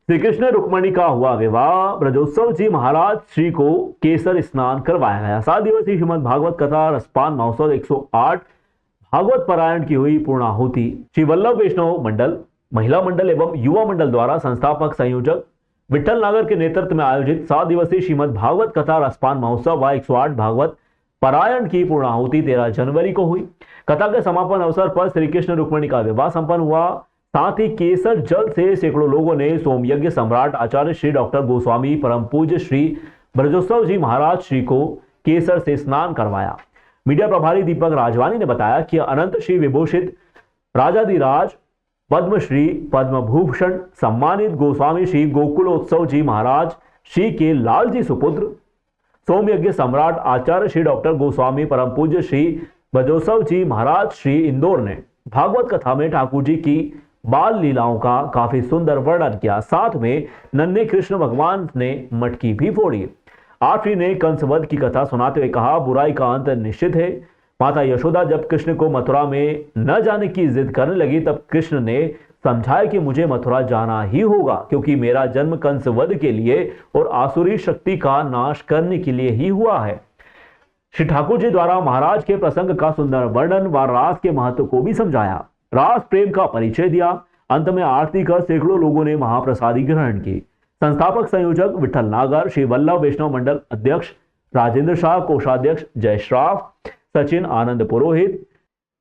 श्री कृष्ण रुक्मणी का हुआ विवाह। ब्रजोत्सव जी महाराज श्री को केसर स्नान करवाया गया। 7 दिवसीय श्रीमद भागवत कथा रसपान महोत्सव 108 भागवत पारायण की हुई पूर्णाहुति। श्री वल्लभ वैष्णव मंडल, महिला मंडल एवं युवा मंडल द्वारा संस्थापक संयोजक विठल नागर के नेतृत्व में आयोजित 7 दिवसीय श्रीमद भागवत कथा रसपान महोत्सव व 108 भागवत पारायण की पूर्णाहुति 13 जनवरी को हुई। कथा के समापन अवसर पर श्री कृष्ण रुक्मणी का विवाह संपन्न हुआ। साथ ही केसर जल से सैकड़ों लोगों ने सोमयज्ञ सम्राट आचार्य श्री डॉक्टर गोस्वामी परम पूज्य श्री ब्रजोत्सव जी महाराज श्री को केसर से स्नान करवाया। मीडिया प्रभारी दीपक राजवानी ने बताया कि अनंत श्री विभूषित राजाधिराज पद्मश्री पद्म भूषण सम्मानित गोस्वामी श्री गोकुलोत्सव जी महाराज श्री के लाल जी सुपुत्र सोमयज्ञ सम्राट आचार्य श्री डॉक्टर गोस्वामी परम पूज्य श्री ब्रजोत्सव जी महाराज श्री इंदौर ने भागवत कथा में ठाकुर जी की बाल लीलाओं का काफी सुंदर वर्णन किया। साथ में नन्हे कृष्ण भगवान ने मटकी भी फोड़ी। आश्री ने कंसवध की कथा सुनाते हुए कहा, बुराई का अंत निश्चित है। माता यशोदा जब कृष्ण को मथुरा में न जाने की जिद करने लगी तब कृष्ण ने समझाया कि मुझे मथुरा जाना ही होगा, क्योंकि मेरा जन्म कंसवध के लिए और आसुरी शक्ति का नाश करने के लिए ही हुआ है। श्री ठाकुर जी द्वारा महाराज के प्रसंग का सुंदर वर्णन व रास के महत्व को भी समझाया, रास प्रेम का परिचय दिया। अंत में आरती कर सैकड़ों लोगों ने महाप्रसादी ग्रहण की। संस्थापक संयोजक विठल नागर, श्री वल्लभ वैष्णव मंडल अध्यक्ष राजेंद्र शाह, कोषाध्यक्ष जय श्राफ, सचिन आनंद पुरोहित,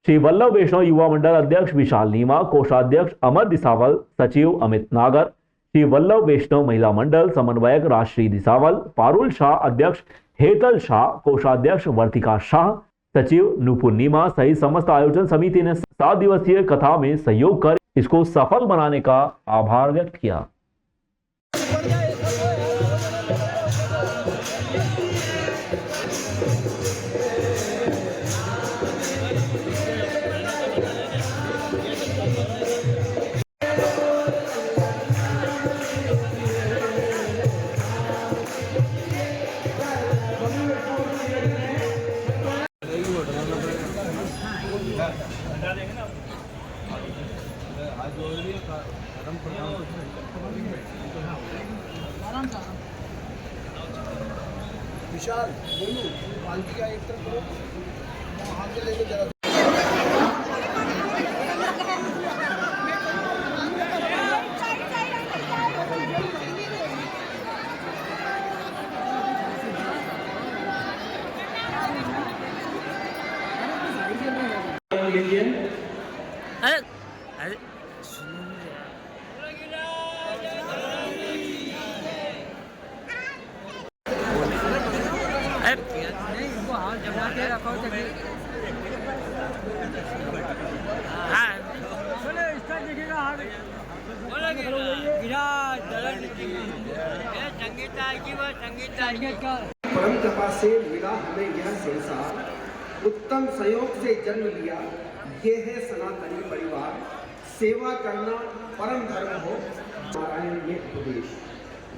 श्री वल्लभ वैष्णव युवा मंडल अध्यक्ष विशाल नीमा, कोषाध्यक्ष अमर दिसावल, सचिव अमित नागर, श्री वल्लभ वैष्णव महिला मंडल समन्वयक राजश्री दिसावल, पारुल शाह अध्यक्ष हेतल शाह, कोषाध्यक्ष वर्तिका शाह, सचिव नुपुर नीमा सहित समस्त आयोजन समिति ने 7 दिवसीय कथा में सहयोग कर इसको सफल बनाने का आभार व्यक्त किया। विशाल बोलू पालकी का एक तरफ करो, वहाँ से लेके जरा परम कृपा से मिला हमें यह संसार, उत्तम संयोग से जन्म लिया ये है सनातनी परिवार। सेवा करना परम धर्म हो, नारायण ये उपदेश।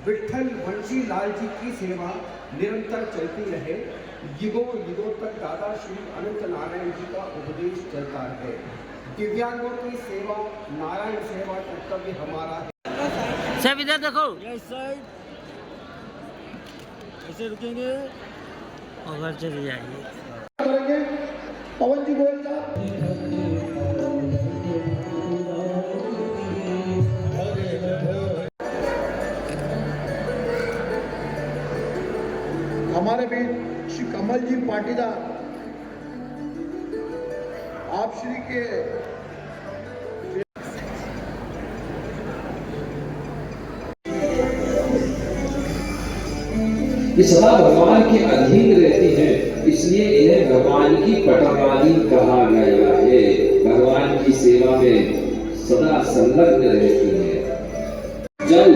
विठल वंशी लाल जी की सेवा निरंतर चलती रहे, युगों युगों तक दादा श्री अनंत नारायण जी का उपदेश चलता रहे। दिव्यांगों की सेवा नारायण सेवा कर्तव्य हमारा है। सब इधर देखो, ऐसे रुकेंगे और चले जाएंगे। करेंगे पवन जी बोलता हमारे बीच श्री कमल जी पाटीदार, आप श्री के ये सदा भगवान के अधीन रहती हैं, इसलिए इन्हें भगवान की पटवादी कहा गया है। भगवान की सेवा में सदा संलग्न रहती हैं। जल,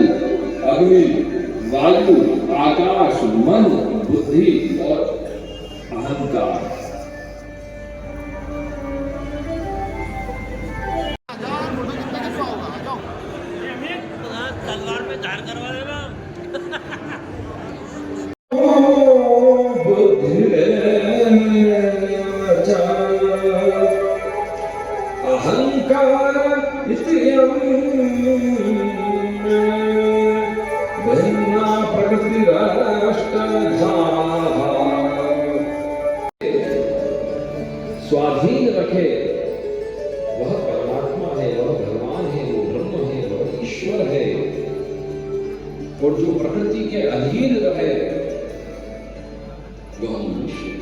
अग्नि, वायु, आकाश, मन, बुद्धि और अहंकार, तलवार में धार करवा देना। अहंकार स्वाधीन रखे, वह परमात्मा है, वह भगवान है, वो ब्रह्म है, वह ईश्वर है। और जो प्रकृति के अधीन रहे वह मनुष्य है।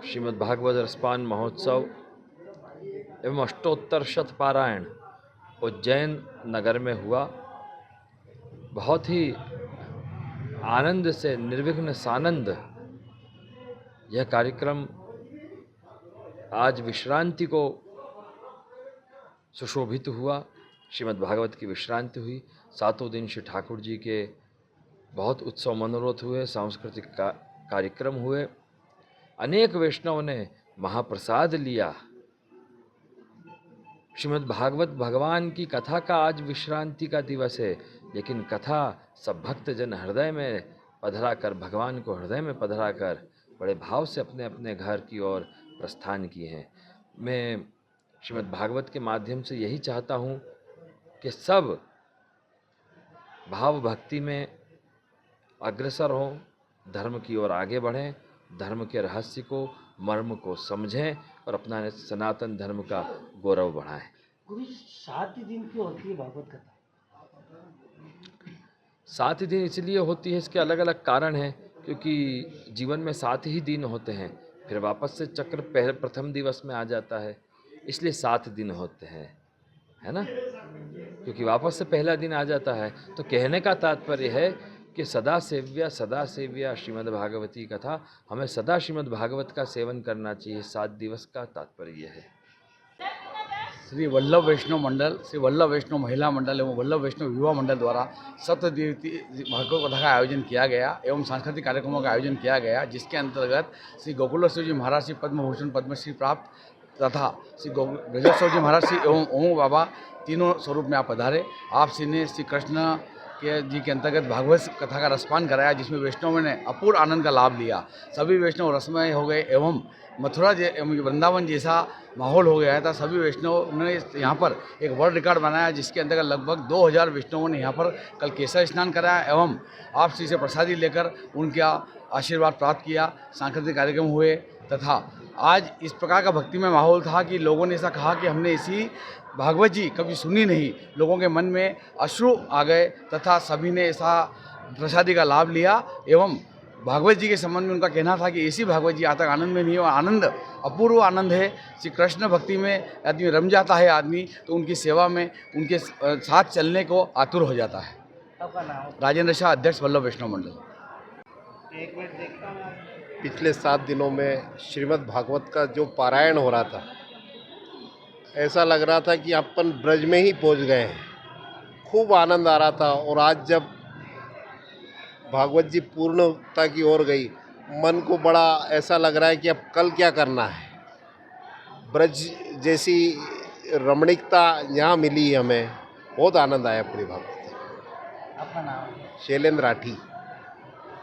श्रीमद् भागवत रसपान महोत्सव एवं अष्टोत्तर शत पारायण उज्जैन नगर में हुआ। बहुत ही आनंद से निर्विघ्न सानंद यह कार्यक्रम आज विश्रांति को सुशोभित हुआ। श्रीमद् भागवत की विश्रांति हुई। 7 दिन श्री ठाकुर जी के बहुत उत्सव मनोरथ हुए, सांस्कृतिक कार्यक्रम हुए, अनेक वैष्णव ने महाप्रसाद लिया। श्रीमद् भागवत भगवान की कथा का आज विश्रांति का दिवस है, लेकिन कथा सब भक्त जन हृदय में पधरा कर, भगवान को हृदय में पधरा कर बड़े भाव से अपने अपने घर की ओर प्रस्थान किए हैं। मैं श्रीमद् भागवत के माध्यम से यही चाहता हूँ कि सब भाव भक्ति में अग्रसर हों, धर्म की ओर आगे बढ़ें, धर्म के रहस्य को, मर्म को समझें और अपना सनातन धर्म का गौरव बढ़ाएं। गुरु 7 दिन की होती है भागवत कथा? 7 दिन इसलिए होती है, इसके अलग अलग कारण हैं, क्योंकि जीवन में 7 ही दिन होते हैं, फिर वापस से चक्र प्रथम दिवस में आ जाता है, इसलिए 7 दिन होते हैं, है ना, क्योंकि वापस से पहला दिन आ जाता है। तो कहने का तात्पर्य है कि सदा सेव्या श्रीमद् भागवती कथा, हमें सदा श्रीमद् भागवत का सेवन करना चाहिए। 7 दिवस का तात्पर्य यह है। श्री वल्लभ वैष्णव मंडल, श्री वल्लभ वैष्णव महिला मंडल एवं वल्लभ वैष्णव युवा मंडल द्वारा सप्तदिवसीय भागवत कथा का आयोजन किया गया एवं सांस्कृतिक कार्यक्रमों का आयोजन किया गया, जिसके अंतर्गत श्री गोकुलेश्वर जी महाराज श्री पद्म भूषण पद्मश्री प्राप्त तथा श्री ब्रजेश्वर जी महाराज श्री एवं ओम बाबा तीनों स्वरूप में आप पधारे। आप श्री ने श्री कृष्ण जी के अंतर्गत भागवत कथा का रसपान कराया, जिसमें वैष्णवों ने अपूर्व आनंद का लाभ लिया। सभी वैष्णव रसमय हो गए एवं मथुरा वृंदावन जैसा माहौल हो गया था। सभी वैष्णव ने यहाँ पर एक वर्ल्ड रिकॉर्ड बनाया, जिसके अंतर्गत लगभग 2000 वैष्णवों ने यहाँ पर कल केसर स्नान कराया एवं आप श्री से प्रसादी लेकर उनका आशीर्वाद प्राप्त किया। सांस्कृतिक कार्यक्रम हुए तथा आज इस प्रकार का भक्तिमय माहौल था कि लोगों ने ऐसा कहा कि हमने ऐसी भागवत जी कभी सुनी नहीं। लोगों के मन में अश्रु आ गए तथा सभी ने ऐसा प्रसादी का लाभ लिया एवं भागवत जी के संबंध में उनका कहना था कि ऐसी भागवत जी आज तक आनंद में नहीं हो। आनंद अपूर्व आनंद है। श्री कृष्ण भक्ति में आदमी रम जाता है आदमी, तो उनकी सेवा में उनके साथ चलने को आतुर हो जाता है। आपका नाम? राजेंद्र शाह, अध्यक्ष वल्लभ वैष्णव मंडल। पिछले 7 दिनों में श्रीमद् भागवत का जो पारायण हो रहा था, ऐसा लग रहा था कि अपन ब्रज में ही पहुंच गए हैं। खूब आनंद आ रहा था। और आज जब भागवत जी पूर्णता की ओर गई, मन को बड़ा ऐसा लग रहा है कि अब कल क्या करना है। ब्रज जैसी रमणीकता यहाँ मिली हमें, बहुत आनंद आया पूरी भागवत। आपका नाम? शैलेंद्र राठी।